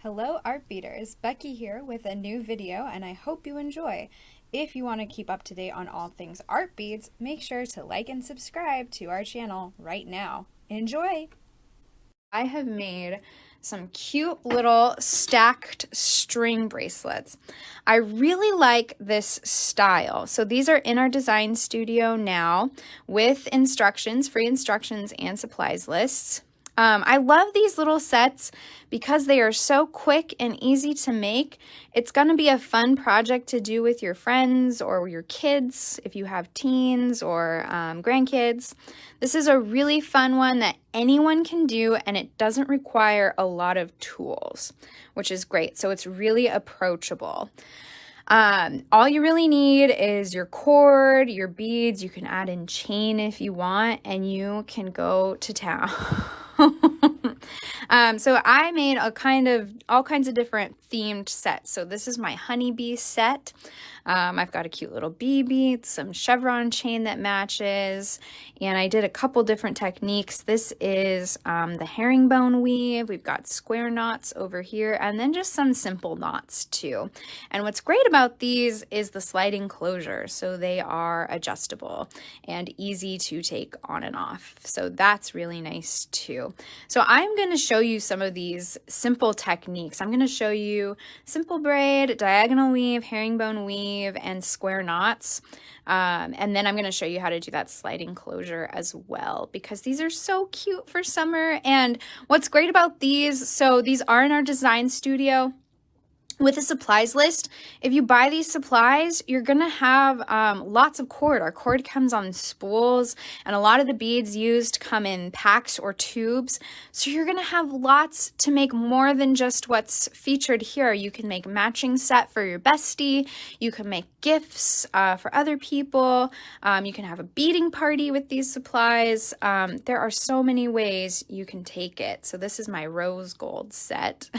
Hello art beaters, Becky here with a new video and I hope you enjoy. If you want to keep up to date on all things art beads, make sure to like and subscribe to our channel right now. Enjoy! I have made some cute little stacked string bracelets. I really like this style. So these are in our design studio now with instructions, free instructions and supplies lists. I love these little sets because they are so quick and easy to make. It's going to be a fun project to do with your friends or your kids if you have teens or grandkids. This is a really fun one that anyone can do and it doesn't require a lot of tools, which is great. So it's really approachable. All you really need is your cord, your beads. You can add in chain if you want, and you can go to town. So I made all kinds of different themed sets. So this is my honeybee set. I've got a cute little bee bead, some chevron chain that matches, and I did a couple different techniques. This is the herringbone weave. We've got square knots over here, and then just some simple knots too. And what's great about these is the sliding closure. So they are adjustable and easy to take on and off. So that's really nice too. So I'm going to show you some of these simple techniques. I'm going to show you simple braid, diagonal weave, herringbone weave, and square knots. And then I'm going to show you how to do that sliding closure as well, because these are so cute for summer. And what's great about these, so these are in our design studio. With a supplies list, if you buy these supplies, you're going to have lots of cord. Our cord comes on spools, and a lot of the beads used come in packs or tubes. So you're going to have lots to make more than just what's featured here. You can make matching set for your bestie. You can make gifts for other people. You can have a beading party with these supplies. There are so many ways you can take it. So this is my rose gold set.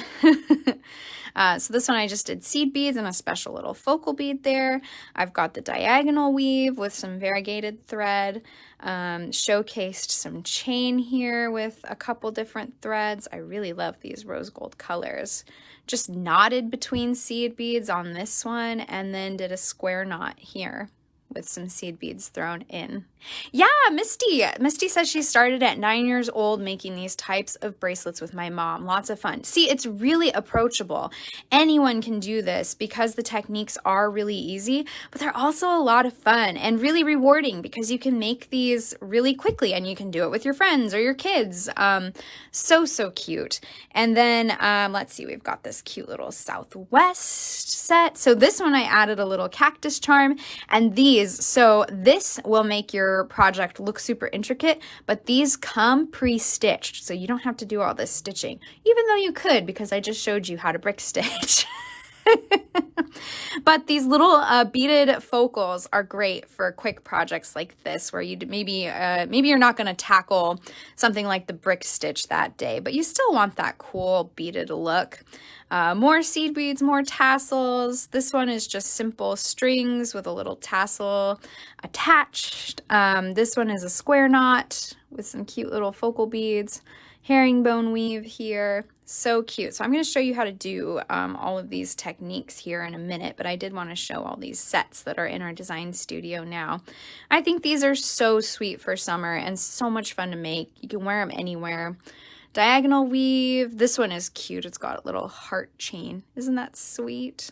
So this one I just did seed beads and a special little focal bead there. I've got the diagonal weave with some variegated thread, showcased some chain here with a couple different threads. I really love these rose gold colors. Just knotted between seed beads on this one and then did a square knot here with some seed beads thrown in. Yeah, Misty says she started at 9 years old making these types of bracelets with my mom. Lots of fun. See, it's really approachable. Anyone can do this because the techniques are really easy, but they're also a lot of fun and really rewarding because you can make these really quickly and you can do it with your friends or your kids. So cute. And then let's see, we've got this cute little Southwest set. So this one I added a little cactus charm, and so this will make your project look super intricate, but these come pre-stitched, so you don't have to do all this stitching, even though you could, because I just showed you how to brick stitch. But these little beaded focals are great for quick projects like this, where you maybe you're not going to tackle something like the brick stitch that day, but you still want that cool beaded look. More seed beads, more tassels. This one is just simple strings with a little tassel attached. This one is a square knot with some cute little focal beads. Herringbone weave here. So cute. So I'm going to show you how to do all of these techniques here in a minute, but I did want to show all these sets that are in our design studio now. I think these are so sweet for summer and so much fun to make. You can wear them anywhere. Diagonal weave. This one is cute. It's got a little heart chain. Isn't that sweet?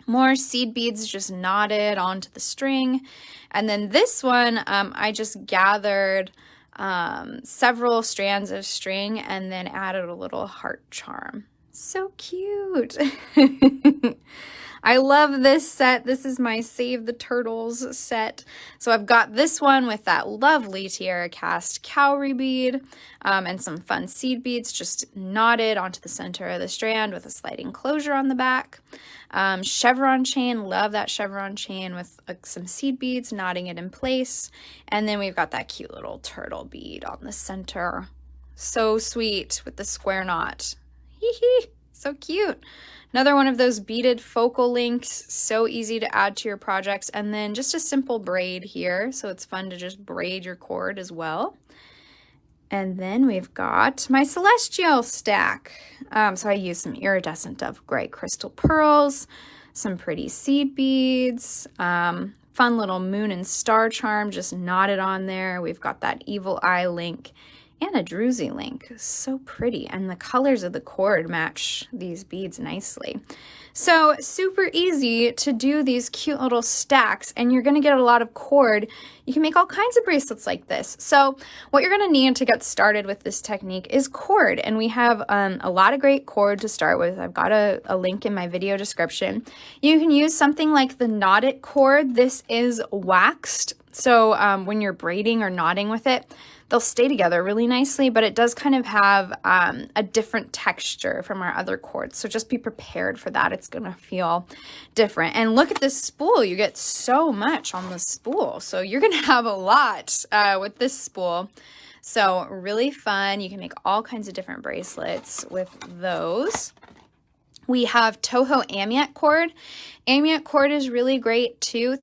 More seed beads just knotted onto the string. And then this one, I just gathered several strands of string and then added a little heart charm. So cute. I love this set. This is my Save the Turtles set. So I've got this one with that lovely tiara cast cowrie bead and some fun seed beads just knotted onto the center of the strand with a sliding closure on the back. Chevron chain, love that chevron chain with some seed beads, knotting it in place. And then we've got that cute little turtle bead on the center. So sweet with the square knot. Hee hee, so cute. Another one of those beaded focal links, so easy to add to your projects. And then just a simple braid here, so it's fun to just braid your cord as well. And then we've got my celestial stack. So I used some iridescent dove gray crystal pearls, some pretty seed beads, fun little moon and star charm just knotted on there. We've got that evil eye link and a druzy link. So pretty. And the colors of the cord match these beads nicely. So super easy to do these cute little stacks, and you're going to get a lot of cord. You can make all kinds of bracelets like this. So what you're going to need to get started with this technique is cord, and we have a lot of great cord to start with. I've got a link in my video description. You can use something like the knotted cord. This is waxed, so when you're braiding or knotting with it, they'll stay together really nicely, but it does kind of have a different texture from our other cords. So just be prepared for that. It's going to feel different. And look at this spool. You get so much on the spool. So you're going to have a lot with this spool. So really fun. You can make all kinds of different bracelets with those. We have Toho Amiette cord. Amiette cord is really great too.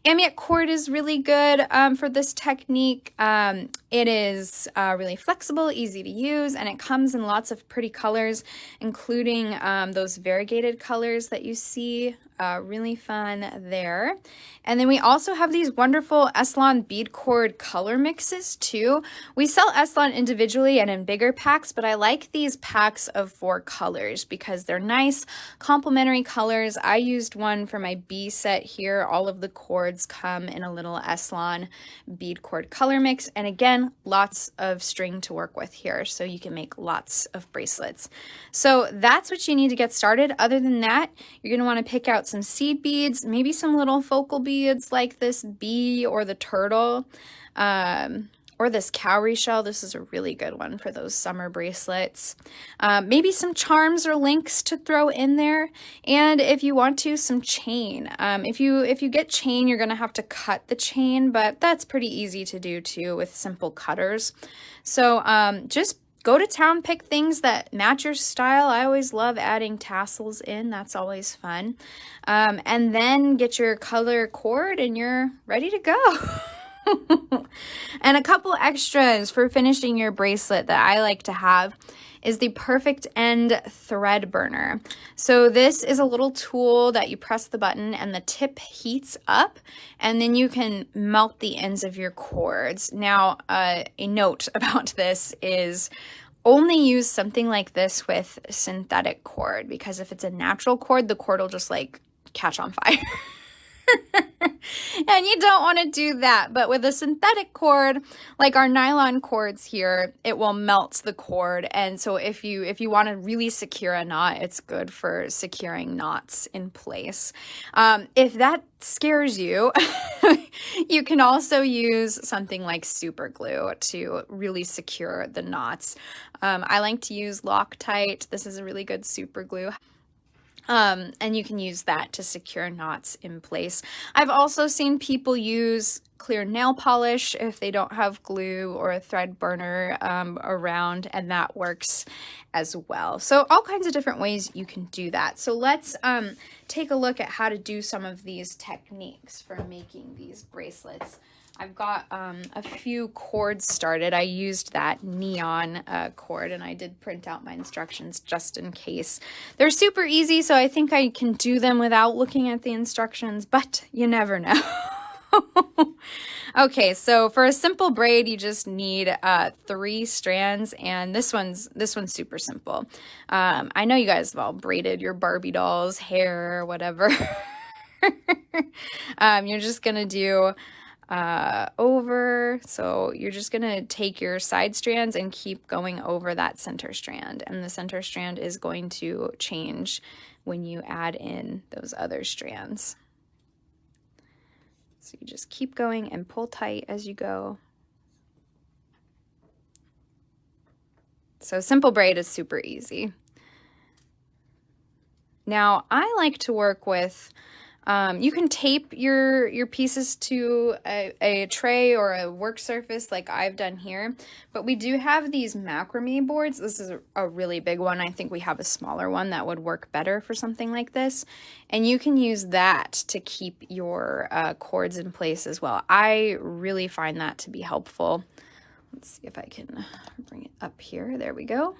Amiette cord is really good for this technique. It is really flexible, easy to use, and it comes in lots of pretty colors, including those variegated colors that you see. Really fun there. And then we also have these wonderful Eslon bead cord color mixes too. We sell Eslon individually and in bigger packs, but I like these packs of 4 colors because they're nice, complementary colors. I used one for my B set here. All of the cords come in a little Eslon bead cord color mix. And again, lots of string to work with here, so you can make lots of bracelets. So that's what you need to get started. Other than that, you're going to want to pick out some seed beads, maybe some little focal beads like this bee or the turtle, or this cowrie shell. This is a really good one for those summer bracelets. Maybe some charms or links to throw in there, and if you want to, some chain. If you get chain, you're gonna have to cut the chain, but that's pretty easy to do too with simple cutters. So just go to town, pick things that match your style. I always love adding tassels in. That's always fun. And then get your color cord and you're ready to go. And a couple extras for finishing your bracelet that I like to have is the Perfect End thread burner. So this is a little tool that you press the button and the tip heats up, and then you can melt the ends of your cords. Now, a note about this is only use something like this with synthetic cord, because if it's a natural cord, the cord will just like catch on fire. And you don't want to do that. But with a synthetic cord, like our nylon cords here, it will melt the cord. And so if you want to really secure a knot, it's good for securing knots in place. If that scares you, you can also use something like super glue to really secure the knots. I like to use Loctite. This is a really good super glue. And you can use that to secure knots in place. I've also seen people use clear nail polish if they don't have glue or a thread burner around, and that works as well. So all kinds of different ways you can do that. So let's take a look at how to do some of these techniques for making these bracelets. I've got a few cords started. I used that neon cord, and I did print out my instructions just in case. They're super easy, so I think I can do them without looking at the instructions, but you never know. Okay, so for a simple braid, you just need 3 strands, and this one's super simple. I know you guys have all braided your Barbie dolls' hair or whatever. You're just gonna do over, so you're just gonna take your side strands and keep going over that center strand, and the center strand is going to change when you add in those other strands. So you just keep going and pull tight as you go. So simple braid is super easy. Now I like to work with you can tape your pieces to a tray or a work surface like I've done here, but we do have these macrame boards. This is a really big one. I think we have a smaller one that would work better for something like this, and you can use that to keep your cords in place as well. I really find that to be helpful. Let's see if I can bring it up here. There we go.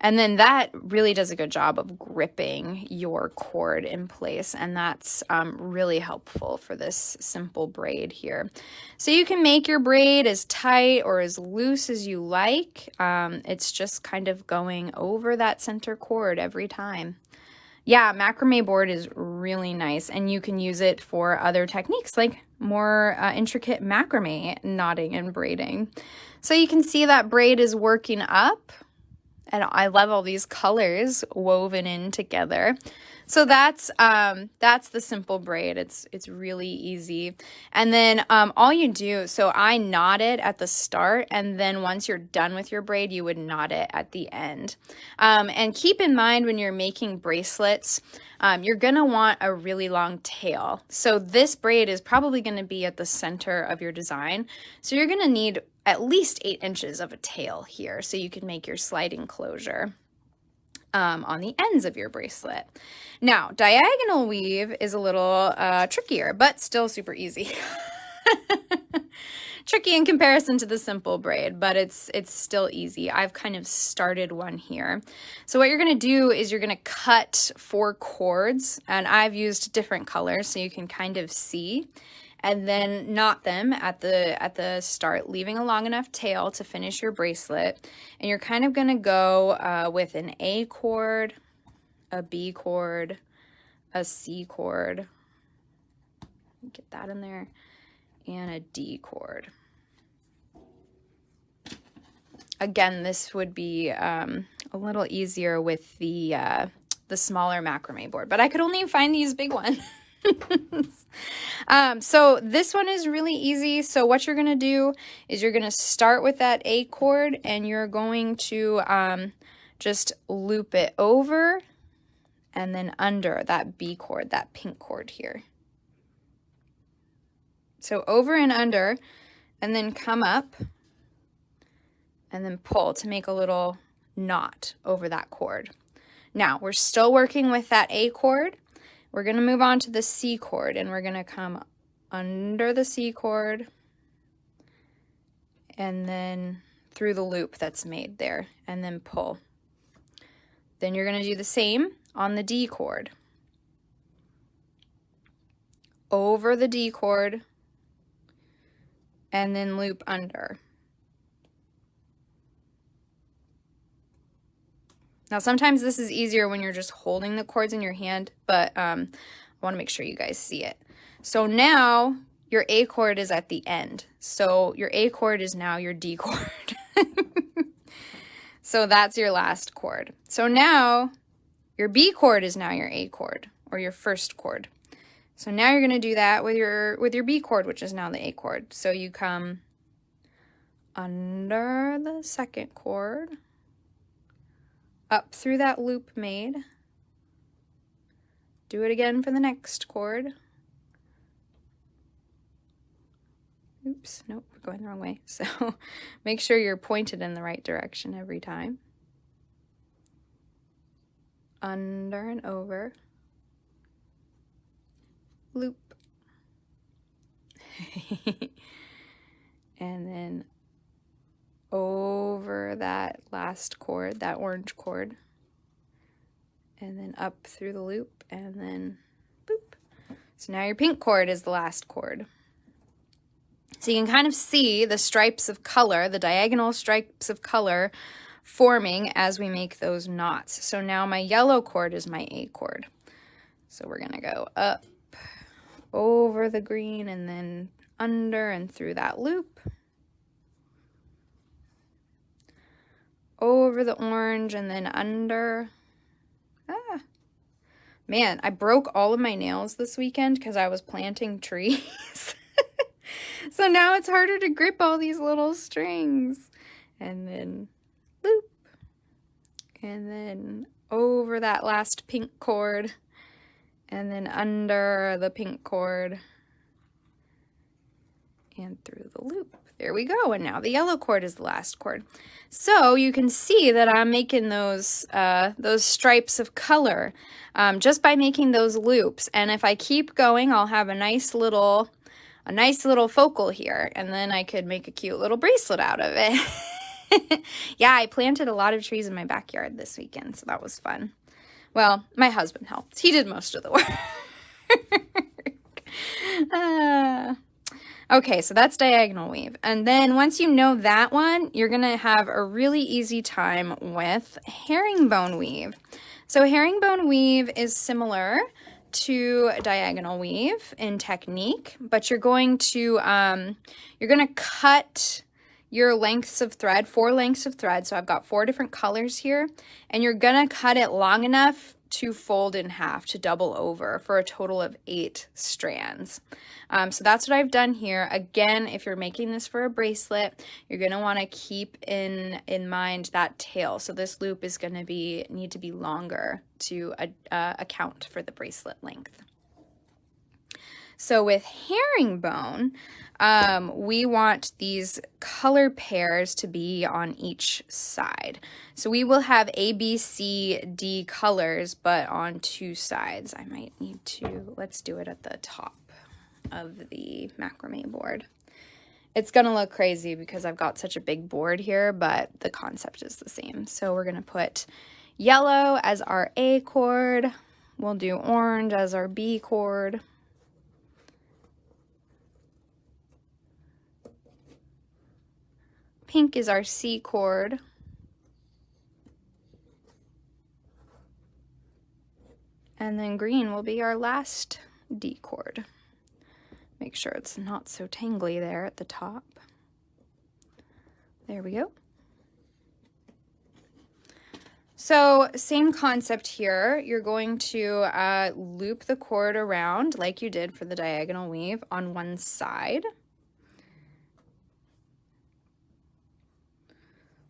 And then that really does a good job of gripping your cord in place, and that's really helpful for this simple braid here. So you can make your braid as tight or as loose as you like. It's just kind of going over that center cord every time. Yeah, macrame board is really nice, and you can use it for other techniques like more intricate macrame knotting and braiding. So you can see that braid is working up. And I love all these colors woven in together. So that's the simple braid. It's really easy. And then all you do, so I knot it at the start, and then once you're done with your braid, you would knot it at the end. And keep in mind when you're making bracelets, you're gonna want a really long tail. So this braid is probably gonna be at the center of your design. So you're gonna need at least 8 inches of a tail here so you can make your sliding closure on the ends of your bracelet. Now, diagonal weave is a little trickier, but still super easy. Tricky in comparison to the simple braid, but it's still easy. I've kind of started one here. So what you're gonna do is you're gonna cut 4 cords, and I've used different colors so you can kind of see, and then knot them at the start, leaving a long enough tail to finish your bracelet. And you're kind of gonna go with an A cord, a B cord, a C cord, get that in there, and a D cord. Again, this would be a little easier with the smaller macrame board, but I could only find these big ones. So this one is really easy. So what you're gonna do is you're gonna start with that A cord, and you're going to just loop it over and then under that B cord, that pink cord here. So over and under, and then come up and then pull to make a little knot over that cord. Now we're still working with that A cord. We're going to move on to the C cord, and we're going to come under the C cord and then through the loop that's made there, and then pull. Then you're going to do the same on the D cord. Over the D cord and then loop under. Now, sometimes this is easier when you're just holding the cords in your hand, but I want to make sure you guys see it. So now your A cord is at the end. So your A cord is now your D cord. So that's your last cord. So now your B cord is now your A cord, or your first cord. So now you're going to do that with your B cord, which is now the A cord. So you come under the second cord, up through that loop made, do it again for the next cord. Oops, nope, we're going the wrong way. So make sure you're pointed in the right direction every time. Under and over, loop, and then over that last cord, that orange cord, and then up through the loop, and then boop. So now your pink cord is the last cord. So you can kind of see the stripes of color, the diagonal stripes of color forming as we make those knots. So now my yellow cord is my A cord. So we're gonna go up, over the green, and then under and through that loop. Over the orange and then under. Man, I broke all of my nails this weekend because I was planting trees. So now it's harder to grip all these little strings. And then loop. And then over that last pink cord. And then under the pink cord. And through the loop. There we go. And now the yellow cord is the last cord. So you can see that I'm making those stripes of color just by making those loops. And if I keep going, I'll have a nice little a nice little focal here, and then I could make a cute little bracelet out of it. Yeah, I planted a lot of trees in my backyard this weekend, so that was fun. Well, my husband helped. He did most of the work. Okay, so that's diagonal weave. And then once you know that one, you're going to have a really easy time with herringbone weave. So herringbone weave is similar to diagonal weave in technique, but you're going to cut your lengths of thread, 4 lengths of thread. So I've got 4 different colors here, and you're going to cut it long enough to fold in half, to double over, for a total of 8 strands. So that's what I've done here. Again, if you're making this for a bracelet, you're going to want to keep in mind that tail. So this loop is going to need to be longer to account for the bracelet length. So with herringbone, we want these color pairs to be on each side. So we will have A, B, C, D colors, but on 2 sides. I might need to, let's do it at the top of the macrame board. It's going to look crazy because I've got such a big board here, but the concept is the same. So we're going to put yellow as our A chord. We'll do orange as our B chord. Pink is our C chord. And then green will be our last D chord. Make sure it's not so tangly there at the top. There we go. So same concept here. You're going to loop the cord around like you did for the diagonal weave on one side.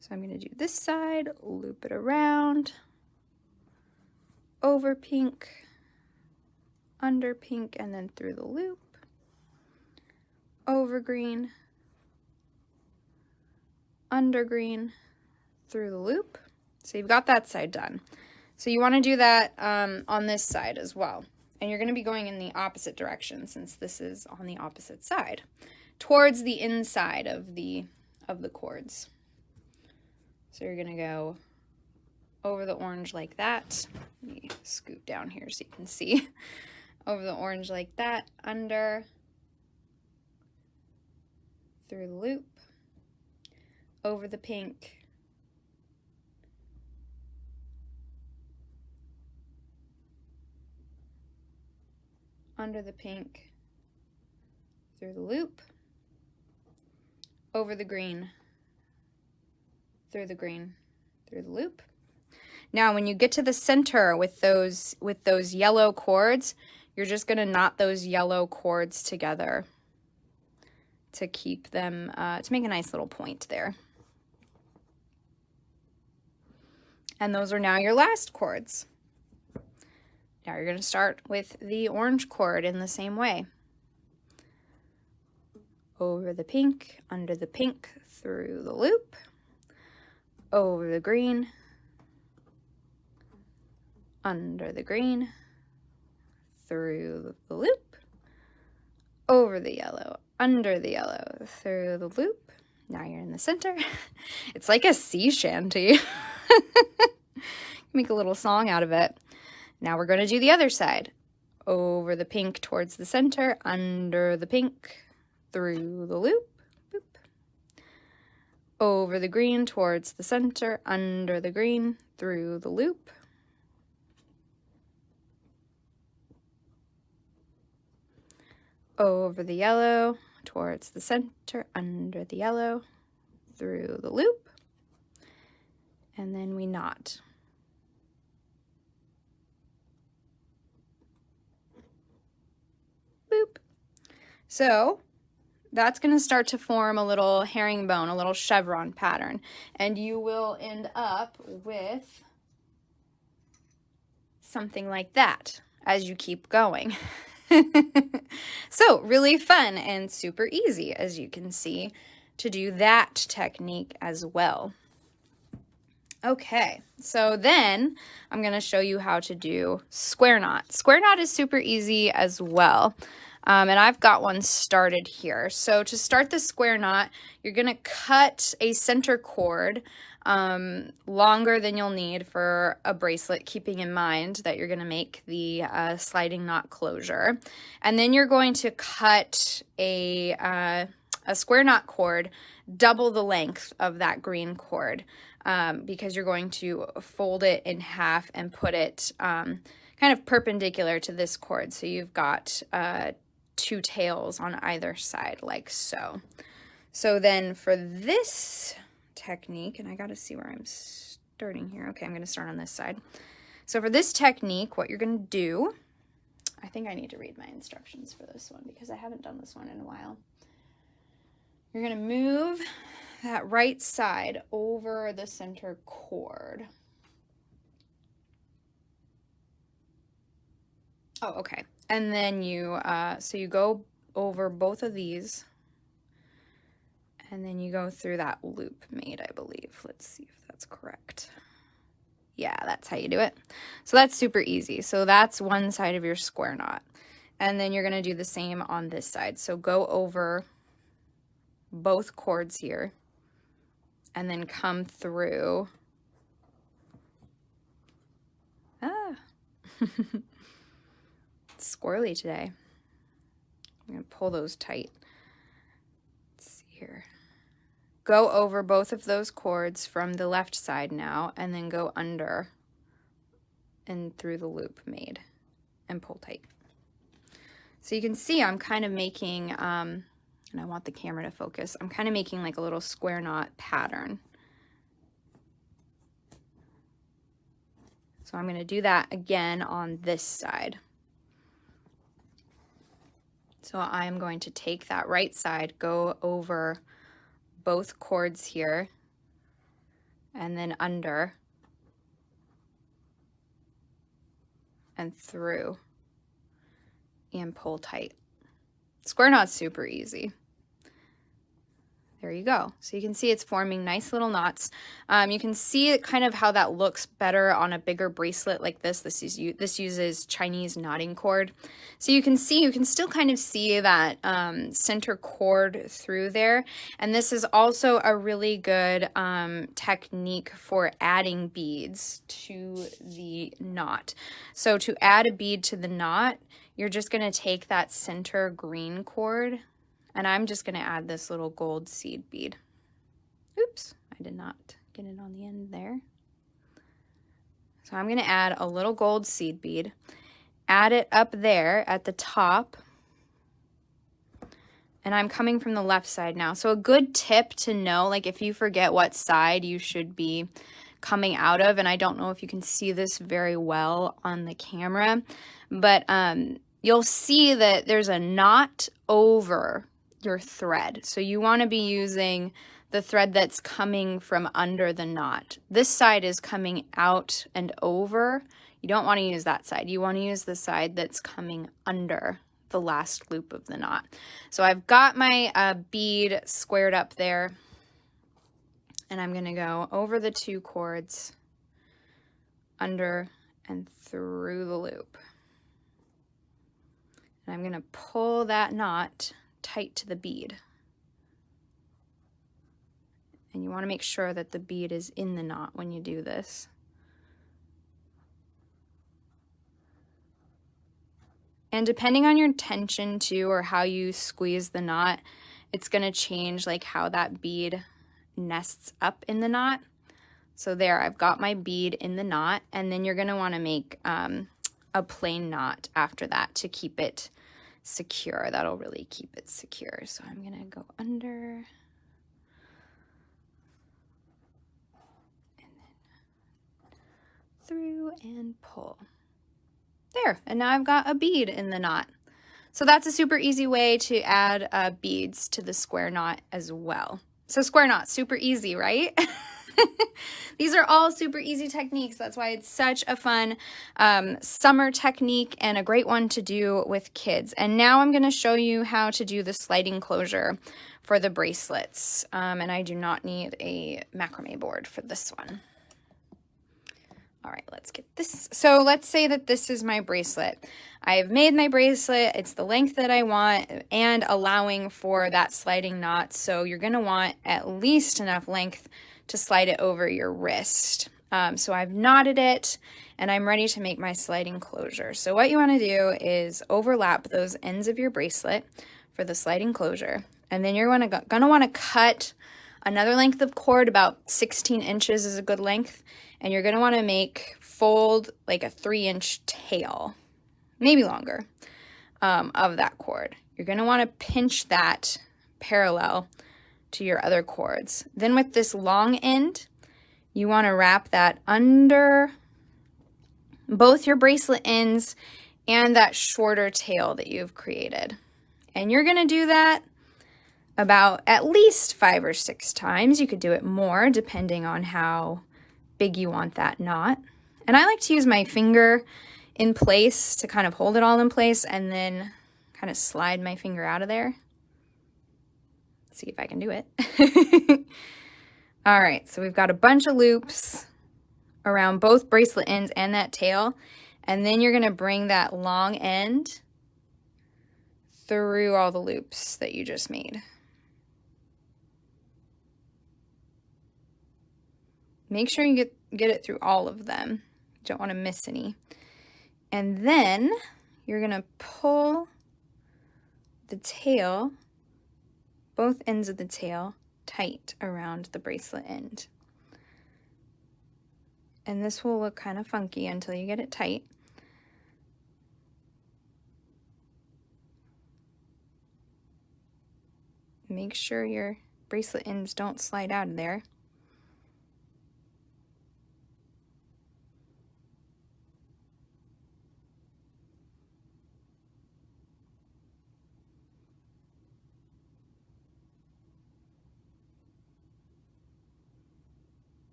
So I'm going to do this side, loop it around, over pink, under pink, and then through the loop, over green, under green, through the loop. So you've got that side done. So you want to do that on this side as well. And you're going to be going in the opposite direction since this is on the opposite side, towards the inside of the cords. So you're going to go over the orange like that. Let me scoot down here so you can see. Over the orange like that, under, through the loop, over the pink, under the pink, through the loop, over the green, through the green, through the loop. Now when you get to the center with those yellow cords, you're just going to knot those yellow cords together to keep them, to make a nice little point there. And those are now your last cords. Now you're going to start with the orange cord in the same way. Over the pink, under the pink, through the loop, over the green, under the green, through the loop, over the yellow, under the yellow, through the loop. Now you're in the center. It's like a sea shanty. Make a little song out of it. Now we're going to do the other side. Over the pink towards the center, under the pink, through the loop, boop. Over the green towards the center, under the green, through the loop. Over the yellow towards the center, under the yellow, through the loop. And then we knot. Boop. So that's going to start to form a little herringbone, a little chevron pattern, and you will end up with something like that as you keep going. So really fun and super easy, as you can see, to do that technique as well. Okay, so then I'm going to show you how to do square knot. Square knot is super easy as well. And I've got one started here. So to start the square knot, you're going to cut a center cord longer than you'll need for a bracelet, keeping in mind that you're going to make the sliding knot closure. And then you're going to cut a square knot cord double the length of that green cord, because you're going to fold it in half and put it kind of perpendicular to this cord. So you've got 2 tails on either side, like so. So then for this technique, and I got to see where I'm starting here. Okay, I'm going to start on this side. So for this technique, what you're going to do, I think I need to read my instructions for this one because I haven't done this one in a while. You're going to move that right side over the center cord. Oh, okay. And then you, so you go over both of these, and then you go through that loop made, I believe. Let's see if that's correct. Yeah, that's how you do it. So that's super easy. So that's one side of your square knot. And then you're going to do the same on this side. So go over both cords here and then come through. It's squirrely today. I'm going to pull those tight. Let's see here. Go over both of those cords from the left side now, and then go under and through the loop made and pull tight. So you can see I'm kind of making, and I want the camera to focus, I'm kind of making like a little square knot pattern. So I'm going to do that again on this side. So I'm going to take that right side, go over both cords here, and then under and through and pull tight. Square knot's super easy. There you go. So you can see it's forming nice little knots. You can see kind of how that looks better on a bigger bracelet like this. This uses Chinese knotting cord. So you can still kind of see that center cord through there. And this is also a really good technique for adding beads to the knot. So to add a bead to the knot, you're just going to take that center green cord, and I'm just going to add this little gold seed bead. Oops, I did not get it on the end there. So I'm going to add a little gold seed bead, add it up there at the top, and I'm coming from the left side now. So a good tip to know, like if you forget what side you should be coming out of, and I don't know if you can see this very well on the camera, but you'll see that there's a knot over your thread. So you want to be using the thread that's coming from under the knot. This side is coming out and over. You don't want to use that side. You want to use the side that's coming under the last loop of the knot. So I've got my bead squared up there, and I'm going to go over the 2 cords, under and through the loop. And I'm going to pull that knot tight to the bead. And you want to make sure that the bead is in the knot when you do this. And depending on your tension too, or how you squeeze the knot, it's going to change like how that bead nests up in the knot. So there, I've got my bead in the knot, and then you're going to want to make a plain knot after that to keep it secure. That'll really keep it secure. So I'm going to go under and then through and pull. There, and now I've got a bead in the knot. So that's a super easy way to add beads to the square knot as well. So square knot, super easy, right? These are all super easy techniques. That's why it's such a fun summer technique and a great one to do with kids. And now I'm going to show you how to do the sliding closure for the bracelets. And I do not need a macrame board for this one. All right, let's get this. So let's say that this is my bracelet. I have made my bracelet. It's the length that I want and allowing for that sliding knot. So you're going to want at least enough length to slide it over your wrist. So I've knotted it and I'm ready to make my sliding closure. So what you want to do is overlap those ends of your bracelet for the sliding closure. And then you're going to want to cut another length of cord. About 16 inches is a good length. And you're going to want to fold like a 3-inch tail, maybe longer, of that cord. You're going to want to pinch that parallel to your other cords. Then with this long end, you want to wrap that under both your bracelet ends and that shorter tail that you've created. And you're going to do that about at least 5 or 6 times. You could do it more depending on how big you want that knot. And I like to use my finger in place to kind of hold it all in place and then kind of slide my finger out of there. See if I can do it. All right, so we've got a bunch of loops around both bracelet ends and that tail. And then you're gonna bring that long end through all the loops that you just made. Make sure you get it through all of them. You don't want to miss any. And then you're going to pull the tail, both ends of the tail, tight around the bracelet end. And this will look kind of funky until you get it tight. Make sure your bracelet ends don't slide out of there.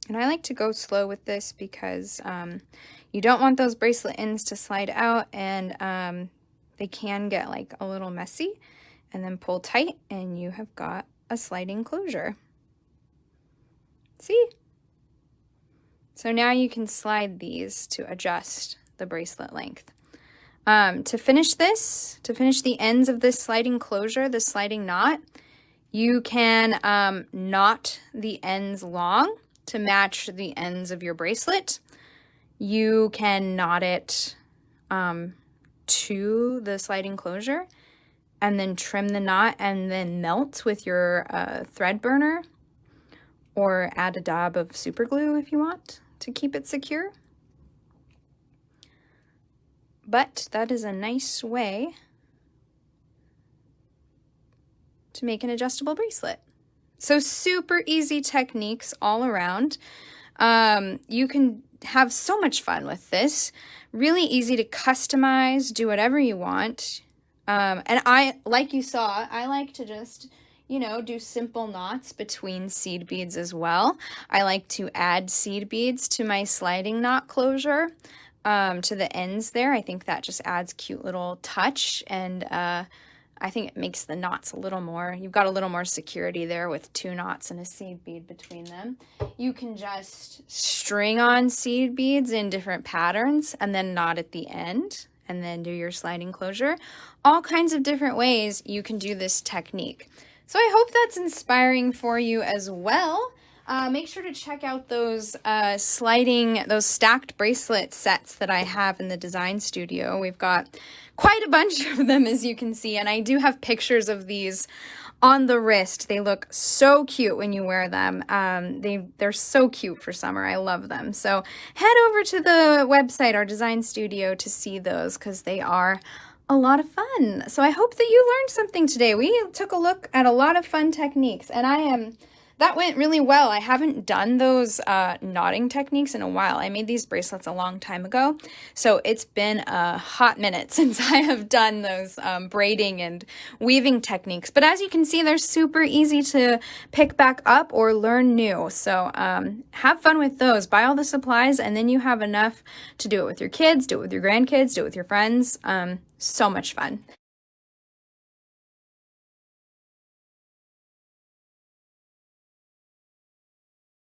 And I like to go slow with this because you don't want those bracelet ends to slide out, and they can get like a little messy. And then pull tight and you have got a sliding closure. See? So now you can slide these to adjust the bracelet length. To finish the ends of this sliding closure, the sliding knot, you can knot the ends long to match the ends of your bracelet. You can knot it to the sliding closure and then trim the knot and then melt with your thread burner, or add a dab of super glue if you want to keep it secure. But that is a nice way to make an adjustable bracelet. So super easy techniques all around. You can have so much fun with this. Really easy to customize, do whatever you want. And like you saw, I like to just, do simple knots between seed beads as well. I like to add seed beads to my sliding knot closure, to the ends there. I think that just adds cute little touch, and I think it makes the knots you've got a little more security there with 2 knots and a seed bead between them. You can just string on seed beads in different patterns and then knot at the end and then do your sliding closure. All kinds of different ways you can do this technique. So I hope that's inspiring for you as well. Make sure to check out those stacked bracelet sets that I have in the design studio. We've got quite a bunch of them, as you can see, and I do have pictures of these on the wrist. They look so cute when you wear them. They're so cute for summer. I love them. So head over to the website, our design studio, to see those because they are a lot of fun. So I hope that you learned something today. We took a look at a lot of fun techniques, and that went really well. I haven't done those knotting techniques in a while. I made these bracelets a long time ago, so it's been a hot minute since I have done those braiding and weaving techniques. But as you can see, they're super easy to pick back up or learn new. So have fun with those. Buy all the supplies, and then you have enough to do it with your kids, do it with your grandkids, do it with your friends. So much fun.